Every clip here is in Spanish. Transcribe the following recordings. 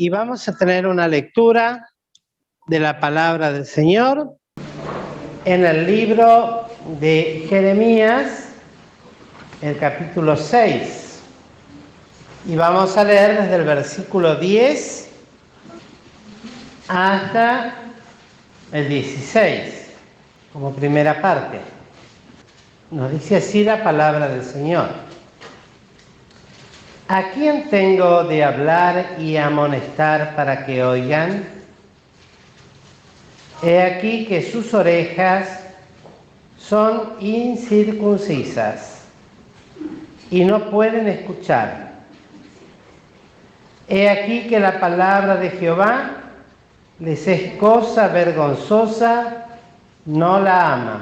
y vamos a tener una lectura de la palabra del Señor en el libro de Jeremías, el capítulo 6. Y vamos a leer desde el versículo 10 hasta el 16, como primera parte. Nos dice así la palabra del Señor. ¿A quién tengo de hablar y amonestar para que oigan? He aquí que sus orejas son incircuncisas y no pueden escuchar. He aquí que la palabra de Jehová les es cosa vergonzosa, no la aman.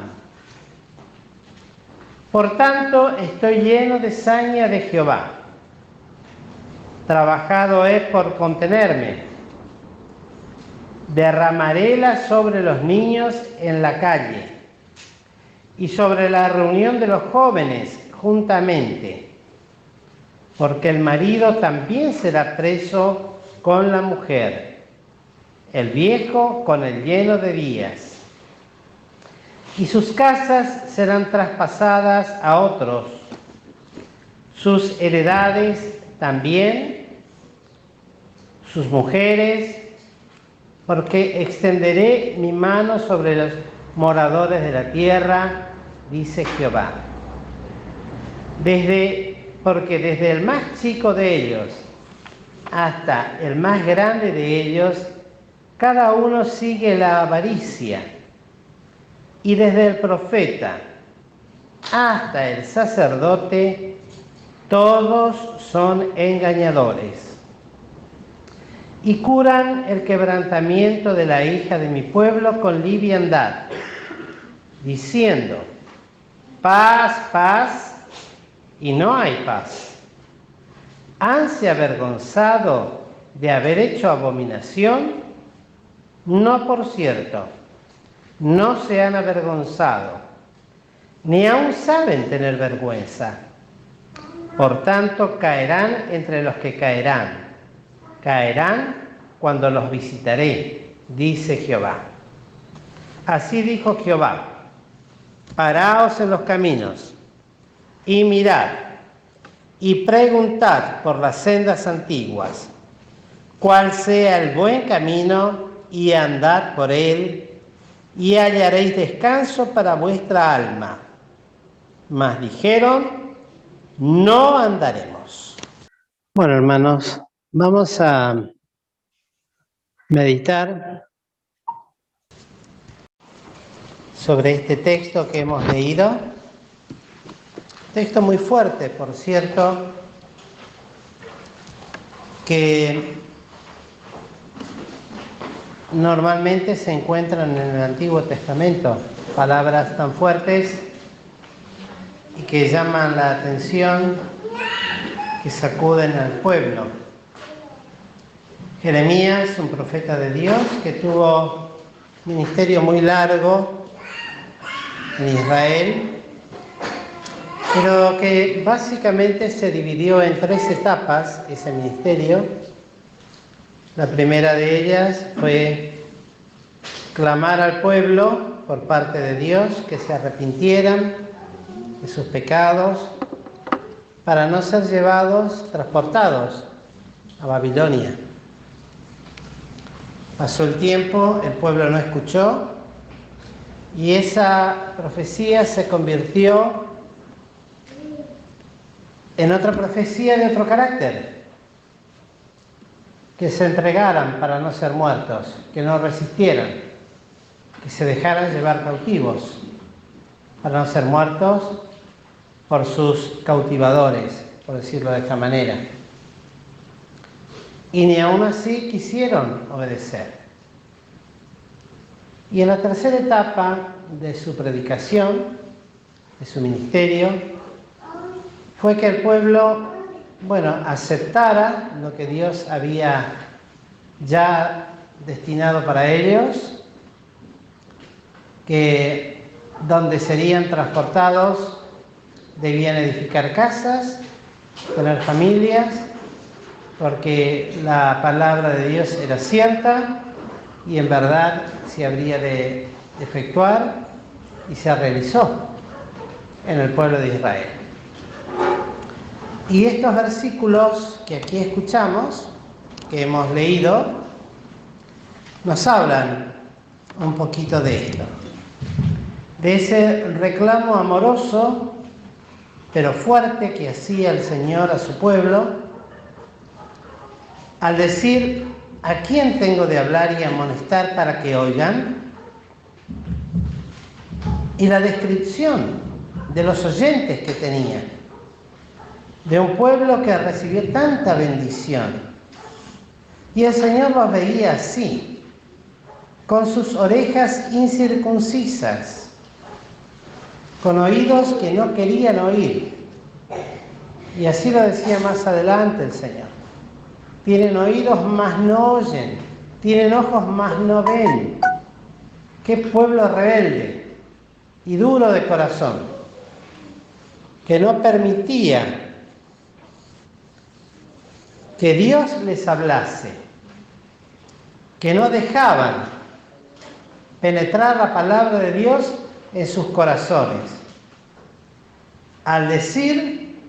Por tanto, estoy lleno de saña de Jehová. Trabajado es por contenerme. Derramaréla sobre los niños en la calle y sobre la reunión de los jóvenes juntamente, porque el marido también será preso con la mujer, el viejo con el lleno de días, y sus casas serán traspasadas a otros, sus heredades también, sus mujeres, porque extenderé mi mano sobre los moradores de la tierra, dice Jehová. Porque desde el más chico de ellos hasta el más grande de ellos, cada uno sigue la avaricia. Y desde el profeta hasta el sacerdote, todos son engañadores. Y curan el quebrantamiento de la hija de mi pueblo con liviandad, diciendo, paz, paz, y no hay paz. ¿Hanse avergonzado de haber hecho abominación? No, por cierto, no se han avergonzado, ni aún saben tener vergüenza. Por tanto, caerán entre los que caerán. Caerán cuando los visitaré, dice Jehová. Así dijo Jehová, paraos en los caminos y mirad y preguntad por las sendas antiguas, cuál sea el buen camino y andad por él y hallaréis descanso para vuestra alma. Mas dijeron, no andaremos. Bueno, hermanos, vamos a meditar sobre este texto que hemos leído. Texto muy fuerte, por cierto, que normalmente se encuentran en el Antiguo Testamento. Palabras tan fuertes y que llaman la atención, que sacuden al pueblo. Jeremías, un profeta de Dios que tuvo un ministerio muy largo en Israel, pero que básicamente se dividió en 3 etapas ese ministerio. La primera de ellas fue clamar al pueblo por parte de Dios que se arrepintieran de sus pecados para no ser transportados a Babilonia. Pasó el tiempo, el pueblo no escuchó y esa profecía se convirtió en otra profecía de otro carácter, que se entregaran para no ser muertos, que no resistieran, que se dejaran llevar cautivos para no ser muertos por sus cautivadores, por decirlo de esta manera. Y ni aún así quisieron obedecer. Y en la tercera etapa de su predicación, de su ministerio, fue que el pueblo, aceptara lo que Dios había ya destinado para ellos, que donde serían transportados debían edificar casas, tener familias, porque la palabra de Dios era cierta y en verdad se habría de efectuar y se realizó en el pueblo de Israel. Y estos versículos que aquí escuchamos, que hemos leído, nos hablan un poquito de esto, de ese reclamo amoroso pero fuerte que hacía el Señor a su pueblo al decir: ¿a quién tengo de hablar y amonestar para que oigan? Y la descripción de los oyentes que tenía, de un pueblo que recibió tanta bendición. Y el Señor los veía así, con sus orejas incircuncisas, con oídos que no querían oír. Y así lo decía más adelante el Señor. Tienen oídos, mas no oyen. Tienen ojos, mas no ven. ¡Qué pueblo rebelde y duro de corazón! Que no permitía que Dios les hablase, que no dejaban penetrar la palabra de Dios en sus corazones, al decir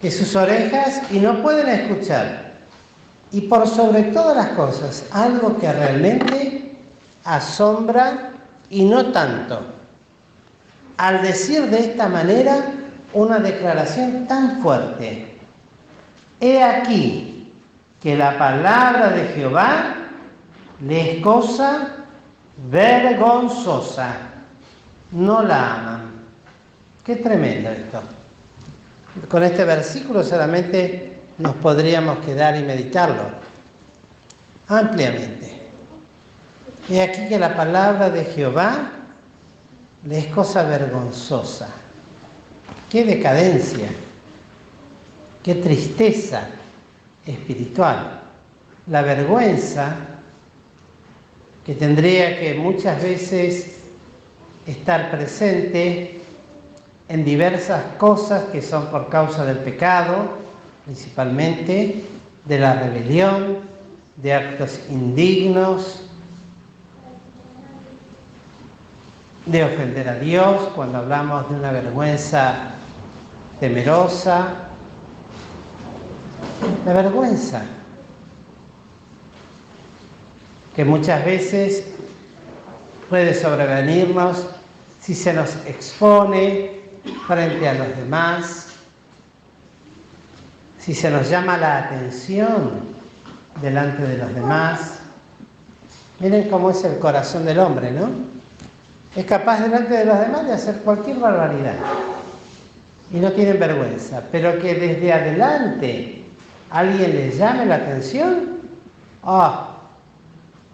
que sus orejas y no pueden escuchar. Y por sobre todas las cosas, algo que realmente asombra y no tanto, al decir de esta manera una declaración tan fuerte: he aquí que la palabra de Jehová les es cosa vergonzosa, no la aman. Qué tremendo esto. Con este versículo solamente nos podríamos quedar y meditarlo ampliamente. He aquí que la palabra de Jehová les es cosa vergonzosa. Qué decadencia, qué tristeza espiritual. La vergüenza que tendría que muchas veces estar presente en diversas cosas que son por causa del pecado, principalmente de la rebelión, de actos indignos, de ofender a Dios, cuando hablamos de una vergüenza temerosa. La vergüenza que muchas veces puede sobrevenirnos si se nos expone frente a los demás, si se nos llama la atención delante de los demás. Miren cómo es el corazón del hombre, ¿no? Es capaz delante de los demás de hacer cualquier barbaridad y no tienen vergüenza, pero que desde adelante alguien les llame la atención, ¡oh!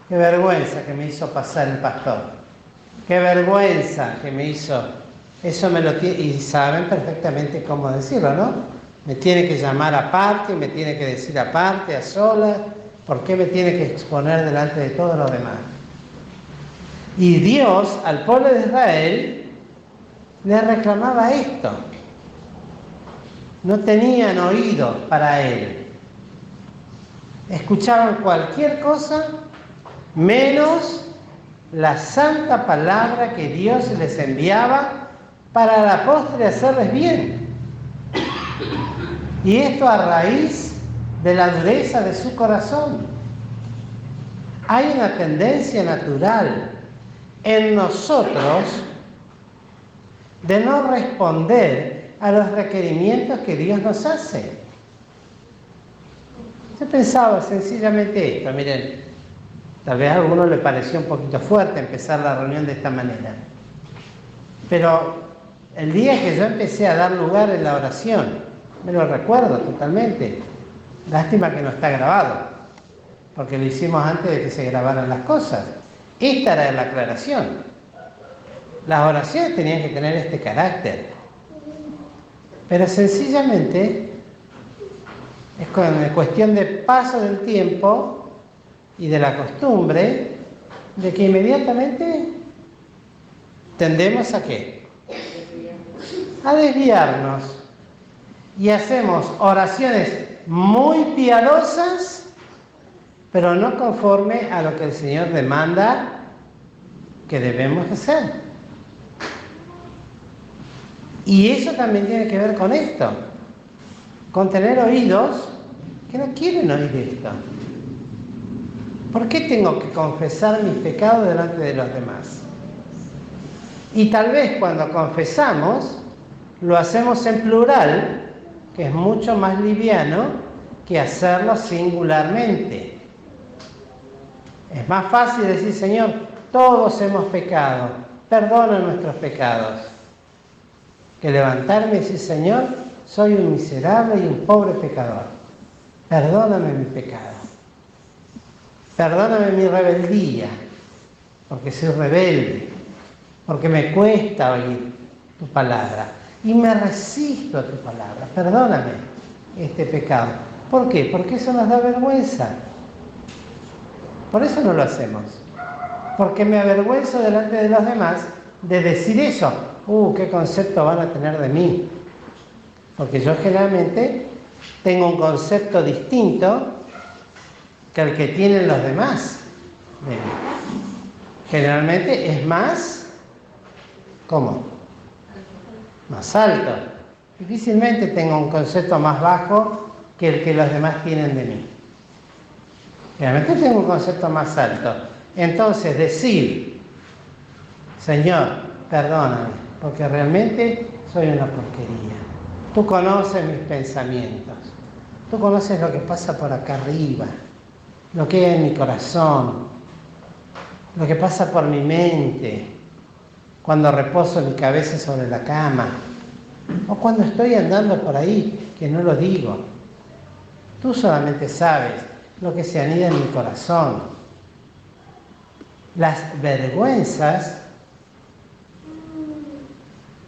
¡Qué vergüenza que me hizo pasar el pastor! ¡Qué vergüenza que me hizo! Eso me lo tiene, y saben perfectamente cómo decirlo, ¿no? Me tiene que llamar aparte, me tiene que decir aparte, a solas. ¿Por qué me tiene que exponer delante de todos los demás? Y Dios al pueblo de Israel le reclamaba esto. No tenían oído para él. Escuchaban cualquier cosa menos la santa palabra que Dios les enviaba para la postre hacerles bien. Y esto a raíz de la dureza de su corazón. Hay una tendencia natural en nosotros de no responder a los requerimientos que Dios nos hace. Yo pensaba sencillamente esto, miren, tal vez a alguno le pareció un poquito fuerte empezar la reunión de esta manera, pero el día que yo empecé a dar lugar en la oración, me lo recuerdo totalmente. Lástima que no está grabado, porque lo hicimos antes de que se grabaran las cosas. Esta era la aclaración. Las oraciones tenían que tener este carácter, pero sencillamente es cuestión de paso del tiempo y de la costumbre de que inmediatamente tendemos ¿a qué? A desviarnos y hacemos oraciones muy piadosas, pero no conforme a lo que el Señor demanda que debemos hacer. Y eso también tiene que ver con esto, con tener oídos que no quieren oír esto. ¿Por qué tengo que confesar mis pecados delante de los demás? Y tal vez cuando confesamos, lo hacemos en plural, que es mucho más liviano que hacerlo singularmente. Es más fácil decir, Señor, todos hemos pecado, perdona nuestros pecados, que levantarme y decir, Señor, soy un miserable y un pobre pecador, perdóname mi pecado, perdóname mi rebeldía, porque soy rebelde, porque me cuesta oír tu palabra y me resisto a tu palabra, perdóname este pecado. ¿Por qué? Porque eso nos da vergüenza. Por eso no lo hacemos. Porque me avergüenzo delante de los demás de decir eso. ¿Qué concepto van a tener de mí? Porque yo generalmente tengo un concepto distinto que el que tienen los demás de mí. Generalmente es más, ¿cómo? Más alto. Difícilmente tengo un concepto más bajo que el que los demás tienen de mí. Generalmente tengo un concepto más alto. Entonces decir, Señor, perdóname, porque realmente soy una porquería. Tú conoces mis pensamientos. Tú conoces lo que pasa por acá arriba, lo que hay en mi corazón, lo que pasa por mi mente, cuando reposo mi cabeza sobre la cama, o cuando estoy andando por ahí, que no lo digo. Tú solamente sabes lo que se anida en mi corazón. Las vergüenzas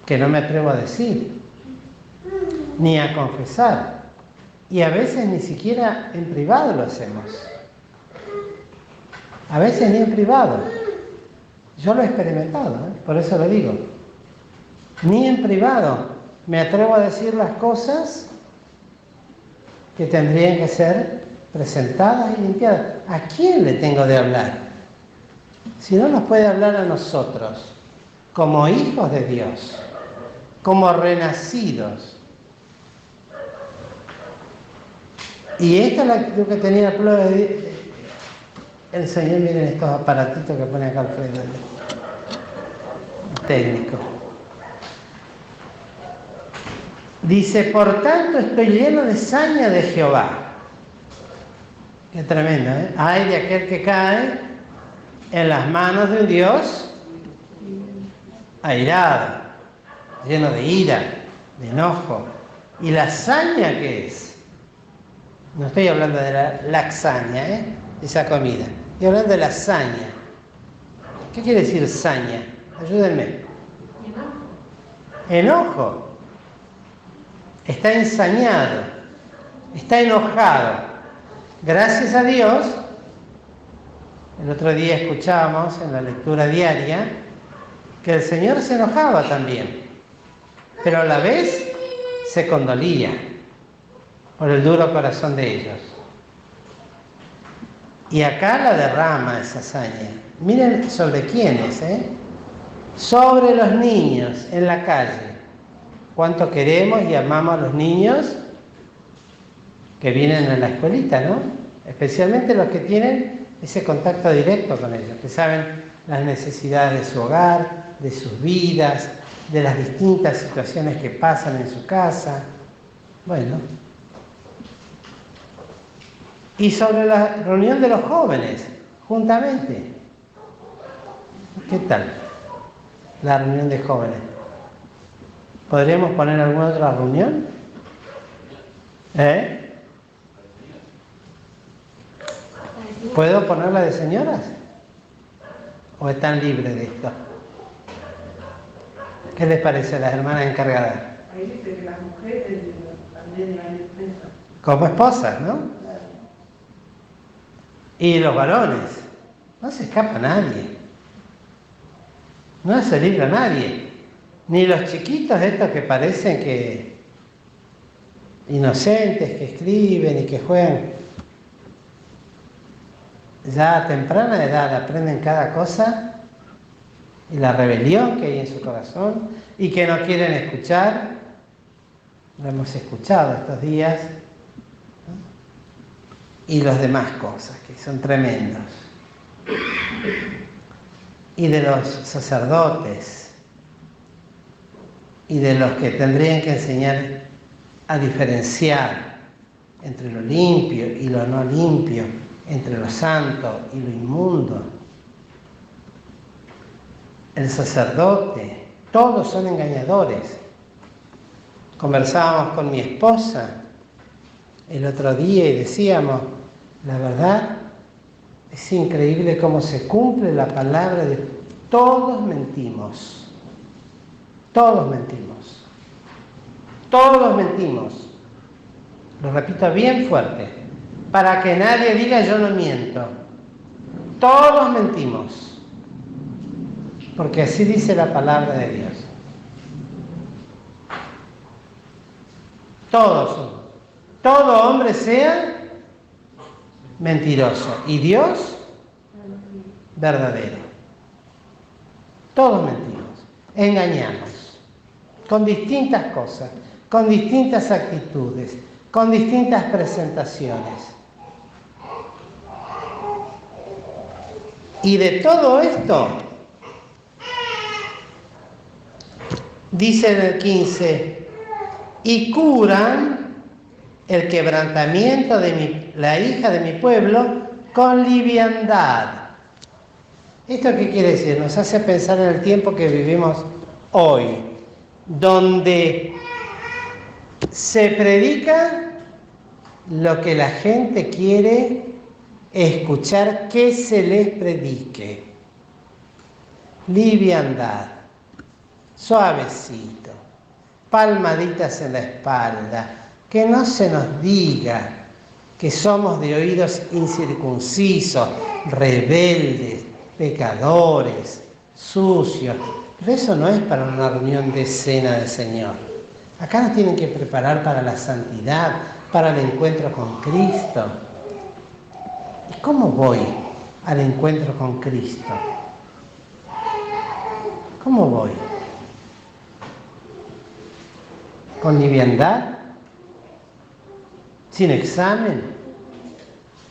que no me atrevo a decir, ni a confesar. Y a veces ni siquiera en privado lo hacemos. A veces ni en privado. Yo lo he experimentado, por eso lo digo. Ni en privado me atrevo a decir las cosas que tendrían que ser presentadas y limpiadas. ¿A quién le tengo de hablar? Si no nos puede hablar a nosotros, como hijos de Dios, como renacidos. Y esta es la actitud que tenía el Señor. Miren estos aparatitos que pone acá Alfredo, el técnico. Dice, por tanto estoy lleno de saña de Jehová. Qué tremendo, ¿eh? Ay de aquel que cae en las manos de un Dios airado, lleno de ira, de enojo. ¿Y la saña qué es? No estoy hablando de la laxaña, esa comida. Estoy hablando de la saña. ¿Qué quiere decir saña? Ayúdenme. Enojo. Está ensañado. Está enojado. Gracias a Dios, el otro día escuchábamos en la lectura diaria que el Señor se enojaba también, pero a la vez se condolía por el duro corazón de ellos. Y acá la derrama esa saña. Miren sobre quiénes, sobre los niños en la calle. Cuánto queremos y amamos a los niños que vienen a la escuelita, ¿no? Especialmente los que tienen ese contacto directo con ellos, que saben las necesidades de su hogar, de sus vidas, de las distintas situaciones que pasan en su casa. Bueno. Y sobre la reunión de los jóvenes, juntamente. ¿Qué tal? La reunión de jóvenes. ¿Podríamos poner alguna otra reunión? ¿Puedo ponerla de señoras? ¿O están libres de esto? ¿Qué les parece a las hermanas encargadas? Ahí dice que las mujeres también van expresas. Como esposas, ¿no? Claro. Y los varones. No se escapa nadie. No se libra nadie. Ni los chiquitos estos que parecen que inocentes que escriben y que juegan, ya a temprana edad aprenden cada cosa y la rebelión que hay en su corazón y que no quieren escuchar. Lo hemos escuchado estos días, ¿no? Y las demás cosas que son tremendos. Y de los sacerdotes y de los que tendrían que enseñar a diferenciar entre lo limpio y lo no limpio, entre lo santo y lo inmundo. El sacerdote, todos son engañadores. Conversábamos con mi esposa el otro día y decíamos, la verdad, es increíble cómo se cumple la palabra de todos mentimos. Todos mentimos. Todos mentimos. Lo repito bien fuerte, para que nadie diga yo no miento. Todos mentimos. Porque así dice la palabra de Dios. Todos. Todo hombre sea mentiroso y Dios verdadero. Todos mentimos, engañamos, con distintas cosas, con distintas actitudes, con distintas presentaciones. Y de todo esto, dice en el 15, y curan el quebrantamiento de la hija de mi pueblo con liviandad. ¿Esto qué quiere decir? Nos hace pensar en el tiempo que vivimos hoy, donde se predica lo que la gente quiere escuchar que se les predique. Liviandad, suavecito, palmaditas en la espalda, que no se nos diga que somos de oídos incircuncisos, rebeldes, pecadores, sucios. Pero eso no es para una reunión de cena del Señor. Acá nos tienen que preparar para la santidad, para el encuentro con Cristo. ¿Y cómo voy al encuentro con Cristo? ¿Cómo voy? ¿Con liviandad? ¿Sin examen?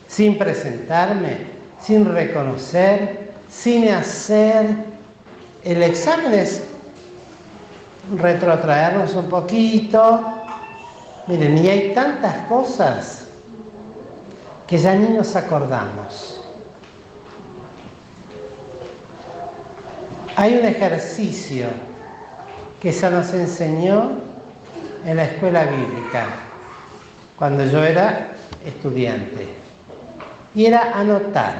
¿Sin presentarme? ¿Sin reconocer? ¿Sin hacer? El examen es retrotraernos un poquito. Miren, y hay tantas cosas que ya ni nos acordamos. Hay un ejercicio que se nos enseñó en la escuela bíblica, cuando yo era estudiante, y era anotar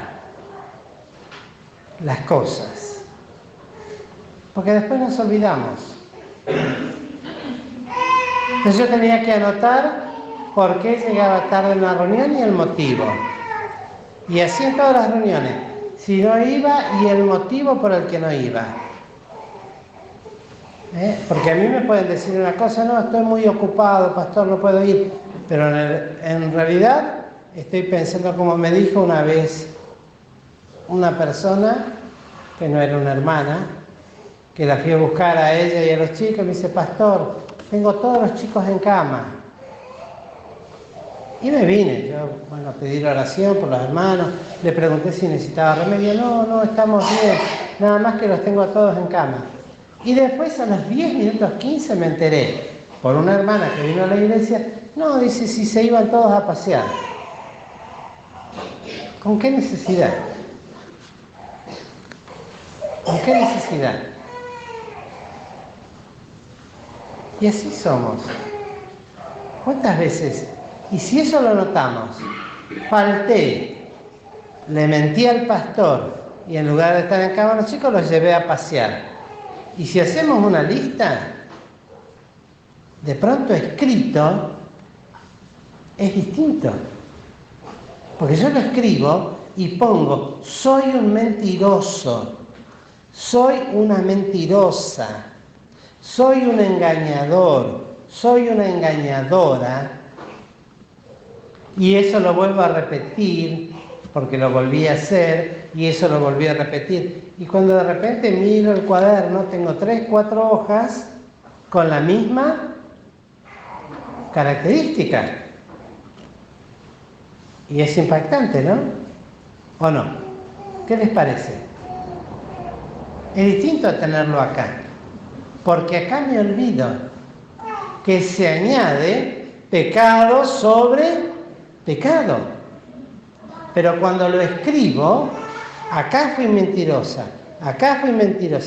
las cosas, porque después nos olvidamos. Entonces yo tenía que anotar por qué llegaba tarde a una reunión y el motivo, y así en todas las reuniones, si no iba y el motivo por el que no iba. Porque a mí me pueden decir una cosa, no, estoy muy ocupado, pastor, no puedo ir, pero en realidad estoy pensando, como me dijo una vez una persona que no era una hermana, que la fui a buscar a ella y a los chicos, me dice, pastor, tengo todos los chicos en cama. Y me vine, yo, a pedir oración por los hermanos, le pregunté si necesitaba remedio, no, estamos bien, nada más que los tengo a todos en cama. Y después a los 10 minutos 15 me enteré, por una hermana que vino a la iglesia, no, dice, si se iban todos a pasear. ¿Con qué necesidad? ¿Con qué necesidad? Y así somos. ¿Cuántas veces? Y si eso lo notamos, falté, le mentí al pastor y en lugar de estar en cama los chicos los llevé a pasear. Y si hacemos una lista, de pronto escrito, es distinto. Porque yo lo escribo y pongo, soy un mentiroso, soy una mentirosa, soy un engañador, soy una engañadora, Y eso lo vuelvo a repetir, porque lo volví a hacer, y eso lo volví a repetir. Y cuando de repente miro el cuaderno, tengo 3, 4 hojas con la misma característica. Y es impactante, ¿no? ¿O no? ¿Qué les parece? Es distinto a tenerlo acá, porque acá me olvido que se añade pecado sobre pecado. Pero cuando lo escribo, acá fui mentirosa,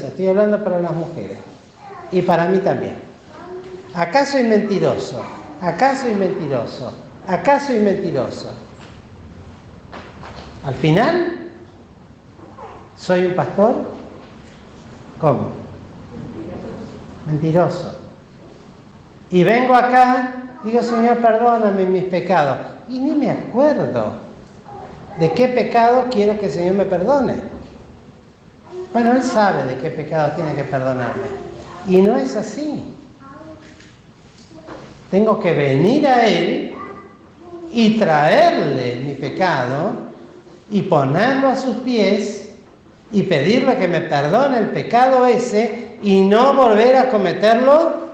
estoy hablando para las mujeres y para mí también. Acá soy mentiroso, acá soy mentiroso, acá soy mentiroso. Al final, ¿soy un pastor? ¿Cómo? Mentiroso. Y vengo acá, digo, Señor, perdóname mis pecados. Y ni me acuerdo de qué pecado quiero que el Señor me perdone. Bueno, Él sabe de qué pecado tiene que perdonarme. Y no es así. Tengo que venir a Él y traerle mi pecado y ponerlo a sus pies y pedirle que me perdone el pecado ese y no volver a cometerlo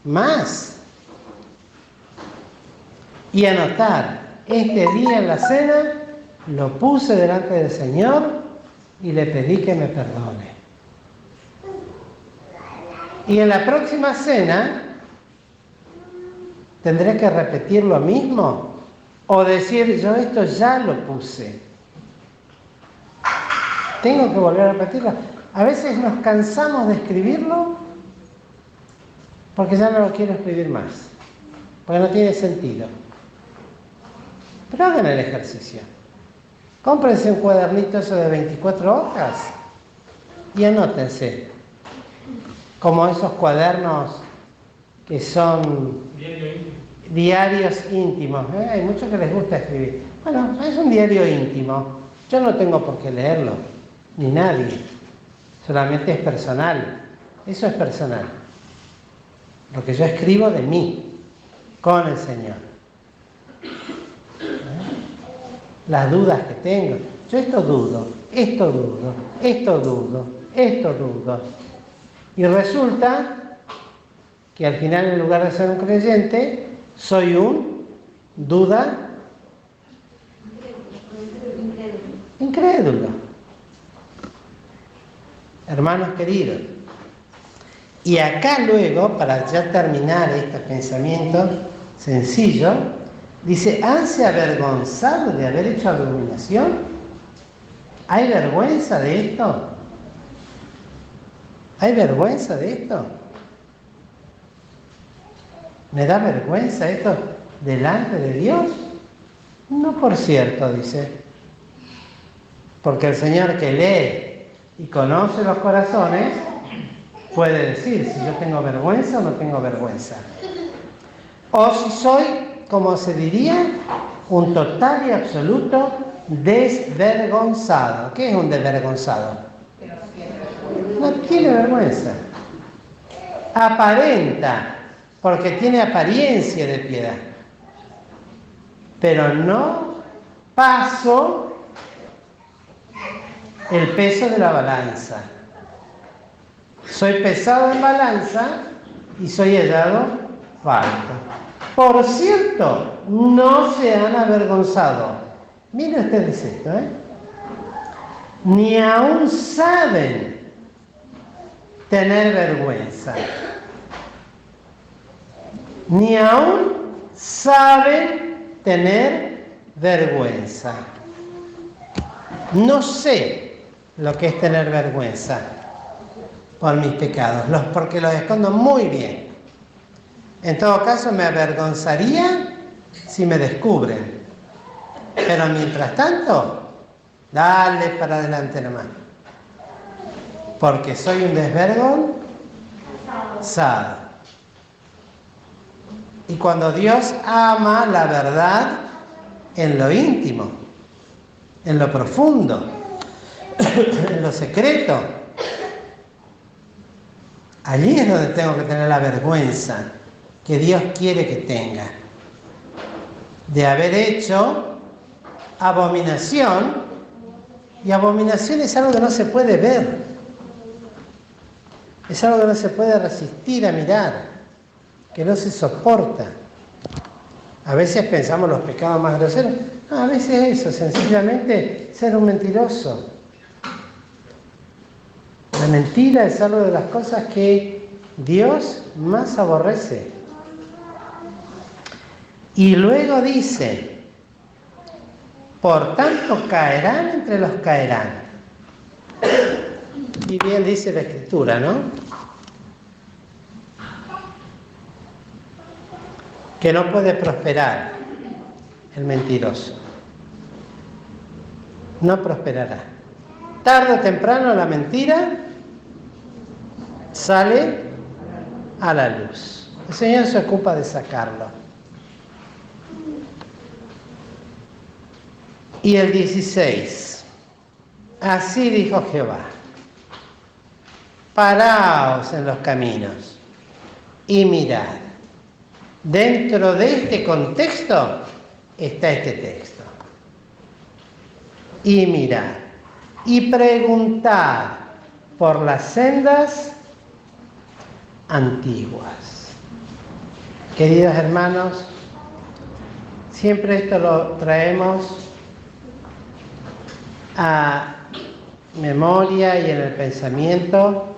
más. Y anotar, este día en la cena lo puse delante del Señor y le pedí que me perdone. Y en la próxima cena, ¿tendré que repetir lo mismo? O decir, yo esto ya lo puse. Tengo que volver a repetirlo. A veces nos cansamos de escribirlo porque ya no lo quiero escribir más. Porque no tiene sentido. Pero hagan el ejercicio. Cómprense un cuadernito eso de 24 hojas y anótense. Como esos cuadernos que son diarios íntimos. Hay muchos que les gusta escribir. Bueno, es un diario íntimo. Yo no tengo por qué leerlo, ni nadie. Solamente es personal. Eso es personal. Lo que yo escribo de mí, con el Señor. Las dudas que tengo. Yo esto dudo, esto dudo, esto dudo, esto dudo. Y resulta que al final, en lugar de ser un creyente, soy un duda incrédulo. Hermanos queridos. Y acá luego, para ya terminar este pensamiento sencillo, dice, ¿hanse avergonzado de haber hecho abominación? ¿Hay vergüenza de esto? ¿Hay vergüenza de esto? ¿Me da vergüenza esto delante de Dios? No, por cierto, dice. Porque el Señor que lee y conoce los corazones puede decir si yo tengo vergüenza o no tengo vergüenza. O si soy, como se diría, un total y absoluto desvergonzado. ¿Qué es un desvergonzado? No tiene vergüenza. Aparenta, porque tiene apariencia de piedad. Pero no paso el peso de la balanza. Soy pesado en balanza y soy hallado falto. Por cierto, no se han avergonzado. Miren ustedes esto, Ni aún saben tener vergüenza. Ni aún saben tener vergüenza. No sé lo que es tener vergüenza por mis pecados, porque los escondo muy bien. En todo caso, me avergonzaría si me descubren. Pero mientras tanto, dale para adelante nomás. Porque soy un desvergonzado. Y cuando Dios ama la verdad en lo íntimo, en lo profundo, en lo secreto, allí es donde tengo que tener la vergüenza que Dios quiere que tenga. de haber hecho abominación, y abominación es algo que no se puede ver, es algo que no se puede resistir a mirar, que no se soporta. A veces pensamos los pecados más groseros, no, a veces eso, sencillamente ser un mentiroso. La mentira es algo de las cosas que Dios más aborrece. Y luego dice, por tanto caerán entre los caerán. Y bien dice la Escritura, ¿no? Que no puede prosperar el mentiroso. No prosperará. Tarde o temprano la mentira sale a la luz. El Señor se ocupa de sacarlo. Y el 16. Así dijo Jehová: paraos en los caminos y mirad. Dentro de este contexto está este texto. Y mirad, y preguntad por las sendas antiguas. Queridos hermanos, siempre esto lo traemos a memoria y en el pensamiento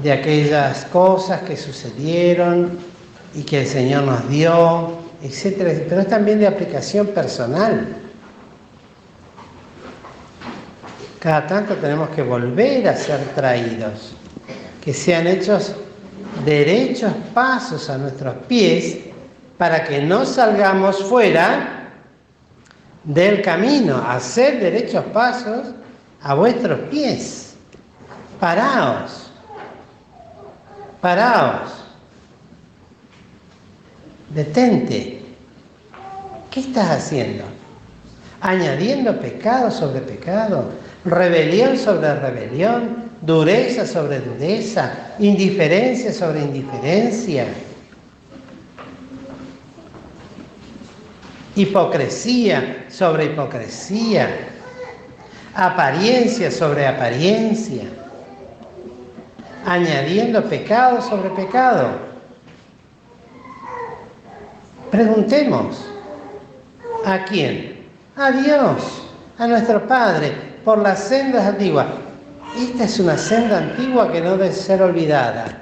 de aquellas cosas que sucedieron y que el Señor nos dio, etcétera, pero es también de aplicación personal. Cada tanto tenemos que volver a ser traídos, que sean hechos derechos pasos a nuestros pies para que no salgamos fuera del camino, hacer derechos pasos a vuestros pies. Paraos, paraos. Detente. ¿Qué estás haciendo? Añadiendo pecado sobre pecado, rebelión sobre rebelión, dureza sobre dureza, indiferencia sobre indiferencia, hipocresía sobre hipocresía, apariencia sobre apariencia, añadiendo pecado sobre pecado. Preguntemos, ¿a quién? A Dios, a nuestro Padre, por las sendas antiguas. Esta es una senda antigua que no debe ser olvidada.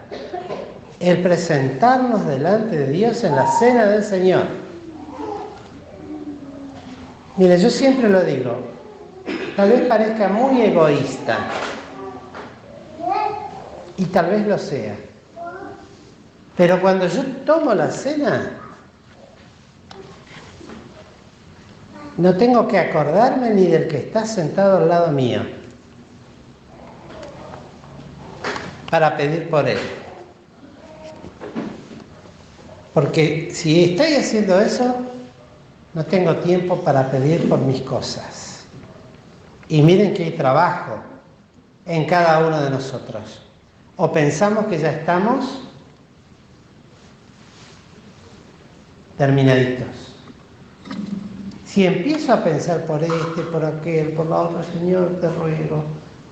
El presentarnos delante de Dios en la cena del Señor. Mire, yo siempre lo digo, tal vez parezca muy egoísta, y tal vez lo sea, pero cuando yo tomo la cena, no tengo que acordarme ni del que está sentado al lado mío para pedir por él. Porque si estoy haciendo eso, no tengo tiempo para pedir por mis cosas. Y miren que hay trabajo en cada uno de nosotros. O pensamos que ya estamos terminaditos. Si empiezo a pensar por este, por aquel, por la otra, Señor, te ruego,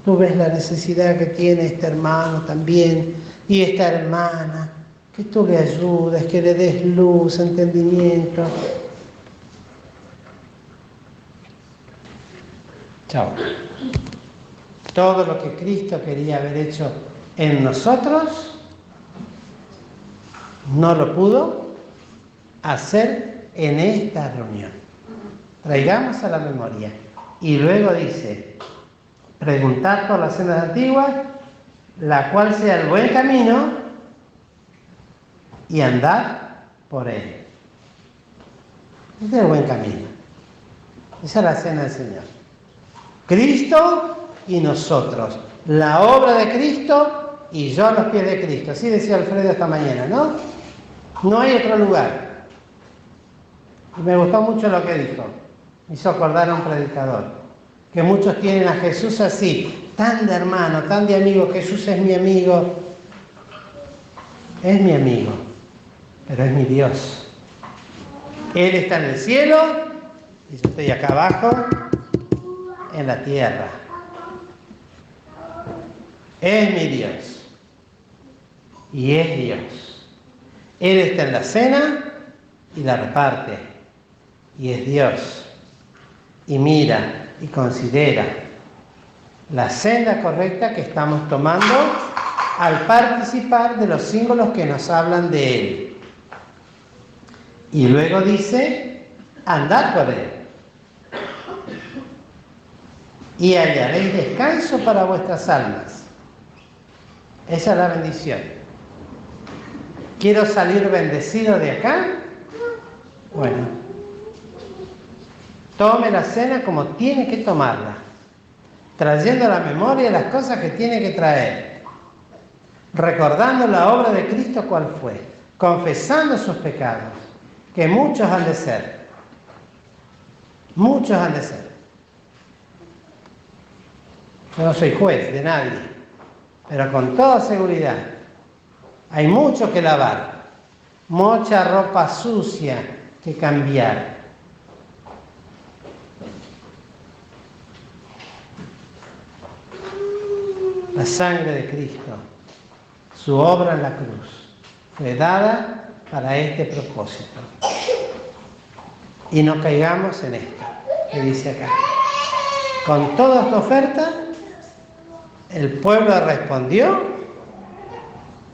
tú ves la necesidad que tiene este hermano también y esta hermana, que tú le ayudes, que le des luz, entendimiento. Chao. Todo lo que Cristo quería haber hecho en nosotros, no lo pudo hacer en esta reunión. Traigamos a la memoria. Y luego dice, preguntad por las sendas antiguas, la cual sea el buen camino, y andad por él. Este es el buen camino. Esa es la cena del Señor. Cristo y nosotros. La obra de Cristo y yo a los pies de Cristo. Así decía Alfredo esta mañana, ¿no? No hay otro lugar. Y me gustó mucho lo que dijo. Me hizo acordar a un predicador. Que muchos tienen a Jesús así, tan de hermano, tan de amigo. Jesús es mi amigo. Es mi amigo, pero es mi Dios. Él está en el cielo y yo estoy acá abajo en la tierra. Es mi Dios y es Dios. Él está en la cena y la reparte y es Dios. Y mira y considera la senda correcta que estamos tomando al participar de los símbolos que nos hablan de Él. Y luego dice, andad por Él y hallaréis descanso para vuestras almas. Esa es la bendición. ¿Quiero salir bendecido de acá? Bueno, tome la cena como tiene que tomarla, trayendo a la memoria las cosas que tiene que traer, recordando la obra de Cristo cuál fue, confesando sus pecados, que muchos han de ser. Muchos han de ser. Yo no soy juez de nadie, pero con toda seguridad hay mucho que lavar, mucha ropa sucia que cambiar. La sangre de Cristo, su obra en la cruz, fue dada para este propósito. Y no caigamos en esto, que dice acá. Con toda esta oferta, el pueblo respondió,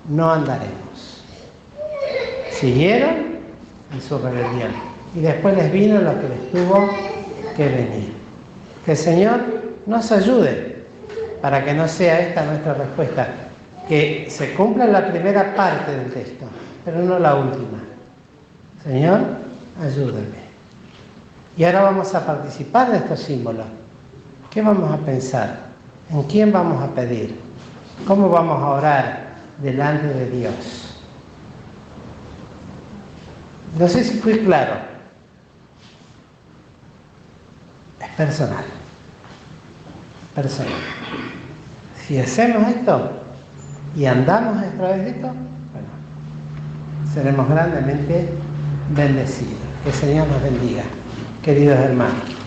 no andaremos. Siguieron en su rebelión. Y después les vino lo que les tuvo que venir. Que el Señor nos ayude para que no sea esta nuestra respuesta. Que se cumpla la primera parte del texto, pero no la última. Señor, ayúdame. Y ahora vamos a participar de estos símbolos. ¿Qué vamos a pensar? ¿En quién vamos a pedir? ¿Cómo vamos a orar delante de Dios? No sé si fui claro. Es personal. Personal. Si hacemos esto y andamos a través de esto, bueno, seremos grandemente bendecidos. Que el Señor nos bendiga, queridos hermanos.